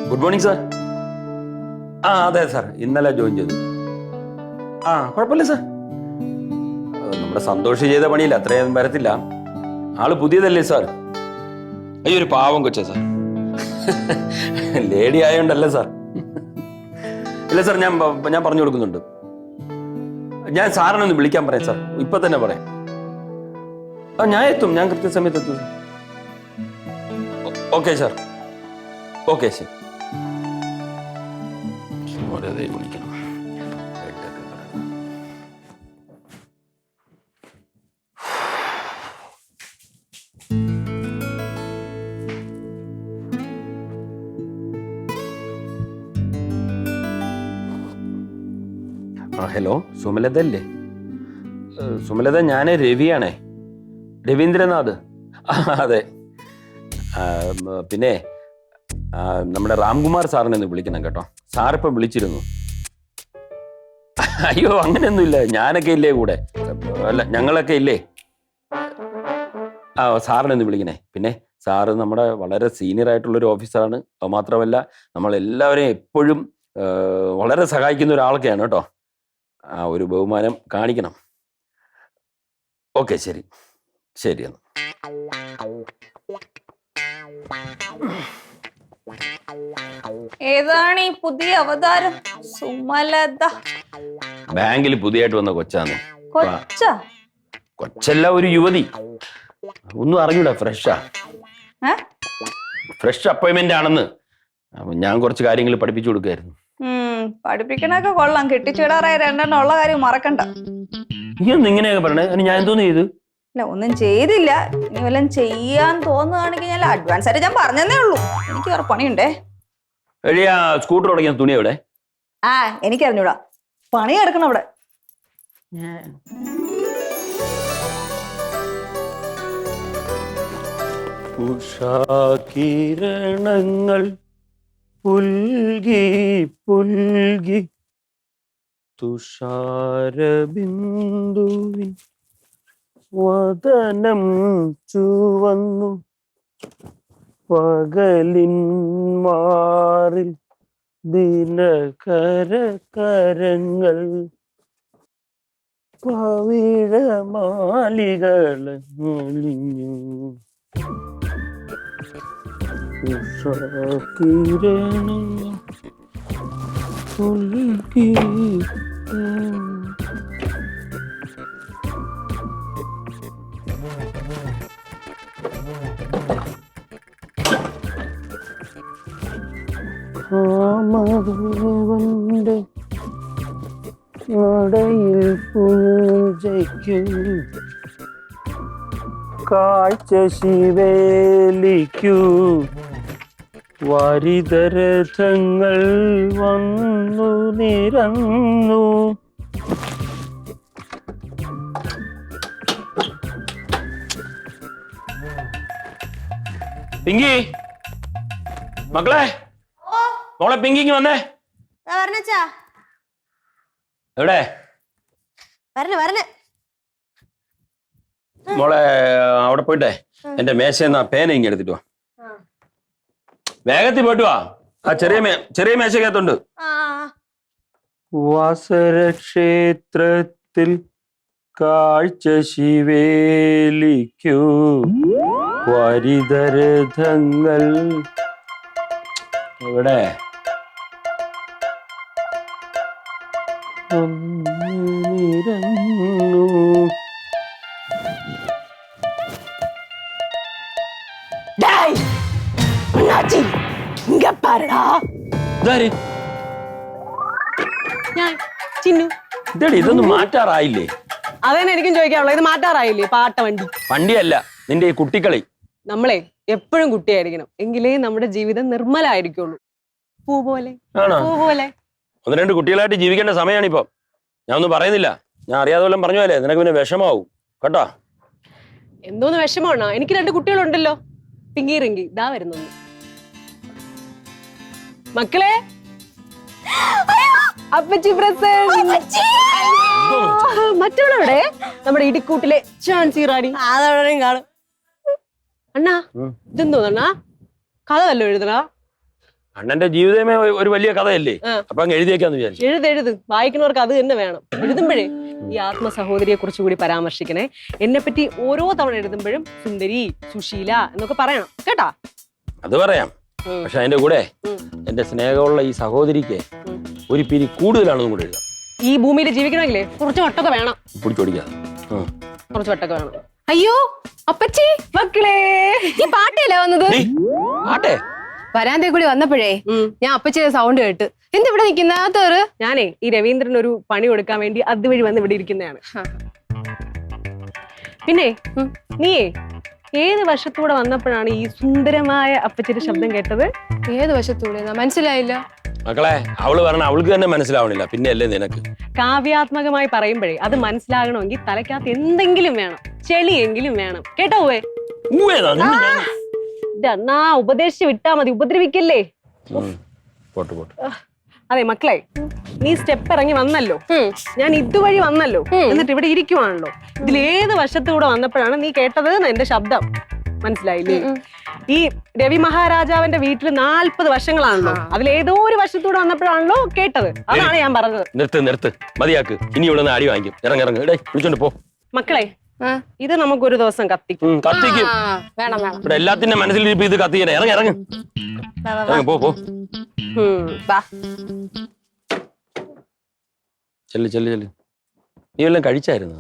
Good morning sir. അതെ sir, ഇന്നലെ join ചെയ്തു. കുഴപ്പമില്ല സാർ. നമ്മുടെ സന്തോഷ് ചെയ്ത പണിയില്ല, അത്രയും വരത്തില്ല. ആള് പുതിയതല്ലേ സാർ? അയ്യോ, ഒരു പാവം കൊച്ചാ സാർ. ലേഡി ആയോണ്ടല്ലേ സാർ? ഇല്ല സാർ, ഞാൻ പറഞ്ഞു കൊടുക്കുന്നുണ്ട്. ഞാൻ സാറിനൊന്ന് വിളിക്കാൻ പറയാം സാർ, ഇപ്പൊ തന്നെ പറയാം. ഞാൻ എത്തും, ഞാൻ കൃത്യസമയത്ത് എത്തും. ഓക്കെ സാർ, ഓക്കെ ശരി. വിളിക്കണം. ഹലോ, സുമലത അല്ലേ? സുമലത, ഞാൻ രവിയാണേ, രവീന്ദ്രനാഥ്. അതെ. പിന്നെ നമ്മുടെ രാംകുമാർ സാറിനെ ഒന്ന് വിളിക്കണം കേട്ടോ. സാറിപ്പം വിളിച്ചിരുന്നു. അയ്യോ, അങ്ങനെയൊന്നുമില്ല, ഞാനൊക്കെ ഇല്ലേ കൂടെ, അല്ല ഞങ്ങളൊക്കെ ഇല്ലേ. സാറിനെ ഒന്ന് വിളിക്കണേ. പിന്നെ സാറ് നമ്മുടെ വളരെ സീനിയർ ആയിട്ടുള്ളൊരു ഓഫീസറാണ്. അത് മാത്രമല്ല, നമ്മളെല്ലാവരെയും എപ്പോഴും വളരെ സഹായിക്കുന്ന ഒരാളൊക്കെയാണ് കേട്ടോ. ഒരു ബഹുമാനം കാണിക്കണം. ഓക്കെ, ശരി ശരി. എന്ന് ഏതാണ് ഈ പുതിയ അവതാരം? സുമലത. ബാങ്കിൽ പുതിയതായിട്ട് വന്ന കൊച്ചാന്ന്. കൊച്ചല്ല, ഒരു യുവതി. ഒന്നും അറിഞ്ഞൂടാ, ഫ്രഷ് അപ്പോയിന്റ്മെന്റ് ആണെന്ന്. ഞാൻ കുറച്ച് കാര്യങ്ങൾ പഠിപ്പിച്ചു കൊടുക്കായിരുന്നു. പഠിപ്പിക്കണൊക്കെ കൊള്ളാം. കെട്ടിച്ചിടാറായ രണ്ടെണ്ണം ഉള്ള കാര്യം മറക്കണ്ട. നീ ഒന്ന് ഇങ്ങനെയൊക്കെ പറഞ്ഞേ, ഞാൻ എന്തോന്ന് ചെയ്തു? ഇല്ല, ഒന്നും ചെയ്തില്ല. ഇനി വല്ലതും ചെയ്യാൻ തോന്നുകയാണെങ്കിൽ ഞാൻ അഡ്വാൻസ് ആയിട്ട് ഞാൻ പറഞ്ഞതേ ഉള്ളൂ. എനിക്ക് വേറെ പണിയുണ്ടേ. സ്കൂട്ടർ തുടങ്ങിയ തുണി എവിടെ? എനിക്കറിഞ്ഞൂടാ, പണി കിടക്കണം അവിടെ. ഉഷാകിരണങ്ങൾ പുൽകി പുൽകി തുഷാരബിന്ദുവിൻ വദനം ചുവന്നു പകലിൻ മാറിൽ ദിനകരകരങ്ങൾ പവിഴമാലികളൊളിഞ്ഞു ഉഷാകിരണങ്ങൾ പുൽകി. കാമദേവന്റെ നടയിൽ പൂജയ്ക്കു കാഴ്ച ശിവേലിക്കു വാരിതരഥങ്ങൾ വന്നു നിരന്നു. പിങ്കി, മക്കളെ, മോളെ പിങ്കിങ് വന്നേ. എവിടെ മോളെ? അവിടെ പോയിട്ടെ എന്റെ മേശന്ന് പേന ഇങ്ങ് എടുത്തിട്ട് വാ. വേഗത്തിൽ പോയിട്ട് വാ. ചെറിയ മേശക്കകത്തുണ്ട്. വാസരക്ഷേത്രത്തിൽ കാഴ്ച ശിവേലിക്കു വാരിതരഥങ്ങൾ. എവിടെ? ഇതൊന്നും മാറ്റാറായില്ലേ? അതന്നെ എനിക്കും ചോദിക്കാനുള്ളത്. ഇത് മാറ്റാറായില്ലേ? പാട്ട വണ്ടിയല്ല, നിന്റെ ഈ കുട്ടിക്കളി. നമ്മളെ എപ്പോഴും കുട്ടിയായിരിക്കണം, എങ്കിലേ നമ്മുടെ ജീവിതം നിർമ്മലായിരിക്കുള്ളൂ. പൂ പോലെ, പൂ പോലെ. ഒന്ന് രണ്ട് കുട്ടികളായിട്ട് ജീവിക്കേണ്ട സമയമാണ് ഇപ്പൊ. ഞാൻ ഒന്നും പറയുന്നില്ല, ഞാൻ അറിയാതെ വല്ലതും പറഞ്ഞു പോലെ നിനക്ക് പിന്നെ വിഷമാവും കേട്ടോ. എന്തോന്ന് വിഷമാണോ? എനിക്ക് രണ്ട് കുട്ടികളുണ്ടല്ലോ, പിങ്കി റിങ്കി. ഇതാ വരുന്നു മക്കളെ. അപ്പച്ചി പ്രസന്റ്. മറ്റവളെവിടെ? നമ്മുടെ ഇടിക്കൂട്ടിലെ ഝാൻസി റാണി. അതവിടെയും കാണും. അണ്ണാ, ഇതെന്തോന്നണ്ണാ? കഥ വല്ലോ എഴുതണ? അണ്ണന്റെ ജീവിതമേ ഒരു വലിയ കഥയല്ലേ? അപ്പൊ അങ്ങ് എഴുതിയേക്കാന്ന് വിചാരിച്ചു. എഴുത് വായിക്കുന്നവർക്ക് അത് തന്നെ വേണം. എഴുതുമ്പോഴേ ഈ ആത്മ സഹോദരിയെ കുറിച്ച് കൂടി പരാമർശിക്കണേ. എന്നെ പറ്റി ഓരോ തവണ എഴുതുമ്പോഴും സുന്ദരി, സുശീല എന്നൊക്കെ പറയണം കേട്ടാ. അത് പറയാം. പക്ഷെ അതിന്റെ കൂടെ എന്റെ സ്നേഹമുള്ള ഈ സഹോദരിക്ക് ഒരു പിരി കൂടുതലാണെന്നും കൂടെ എഴുതാം. ഈ ഭൂമിയിൽ ജീവിക്കണമെങ്കിലേ കുറച്ച് വട്ടൊക്കെ വേണം. പിടിച്ചോടിക്കാതെ കുറച്ച് വട്ടൊക്കെ വേണം. അയ്യോ അപ്പച്ചി, മക്കളെ ഈ പാട്ടല്ലേ വന്നത്? ആട്ടെ, വരാന്തേ കൂടി വന്നപ്പോഴേ ഞാൻ അപ്പച്ചിയുടെ സൗണ്ട് കേട്ട്. എന്താ ഇവിടെ നിൽക്കുന്ന തേറ്? ഞാനേ ഈ രവീന്ദ്രൻ ഒരു പണി കൊടുക്കാൻ വേണ്ടി അതുവഴി വന്ന് ഇവിടെ ഇരിക്കുന്നതാണ്. പിന്നെ നീയേ ഏത് വശത്തൂടെ വന്നപ്പോഴാണ് ഈ സുന്ദരമായ അപ്പച്ചിയുടെ ശബ്ദം കേട്ടത്? ഏത് വശത്തൂടെ മനസ്സിലായില്ല മക്കളെ. അവള് പറഞ്ഞ അവൾക്ക് തന്നെ മനസ്സിലാവണില്ല, പിന്നെ അല്ലേ നിനക്ക്? കാവ്യാത്മകമായി പറയുമ്പോഴേ അത് മനസ്സിലാകണമെങ്കിൽ തലയ്ക്കകത്ത് എന്തെങ്കിലും വേണം, ചെളിയെങ്കിലും വേണം കേട്ടോ. എന്നാ ഉപദേശിച്ച് വിട്ടാ മതി, ഉപദ്രവിക്കല്ലേ. അതെ മക്കളെ, നീ സ്റ്റെപ്പ് ഇറങ്ങി വന്നല്ലോ, ഞാൻ ഇതുവഴി വന്നല്ലോ, എന്നിട്ട് ഇവിടെ ഇരിക്കുവാണല്ലോ. ഇതിലേത് വശത്തൂടെ വന്നപ്പോഴാണ് നീ കേട്ടത് എന്റെ ശബ്ദം? മനസ്സിലായില്ലേ? ഈ രവി മഹാരാജാവിന്റെ വീട്ടിൽ 40 വശങ്ങളാണല്ലോ, അതിലേതോ ഒരു വശത്തൂടെ വന്നപ്പോഴാണല്ലോ കേട്ടത്. അതാണ് ഞാൻ പറഞ്ഞത്. നിർത്ത് മതിയാക്ക്. ഇനി ഇവിടെ നിന്ന് അടി വാങ്ങിക്കും. ഇറങ്ങി വിളിച്ചോണ്ട് പോ. മക്കളെ, ഇത് നമുക്കൊരു ദിവസം കത്തിക്കും. വേണം വേണം. ഇവിടെ എല്ലാത്തിന്റെ മനസ്സിൽ ഇത് കത്തിക്കണേ. ഇറങ്ങി പോ. ചെല്ല്. നീ വല്ലതും കഴിച്ചായിരുന്നു?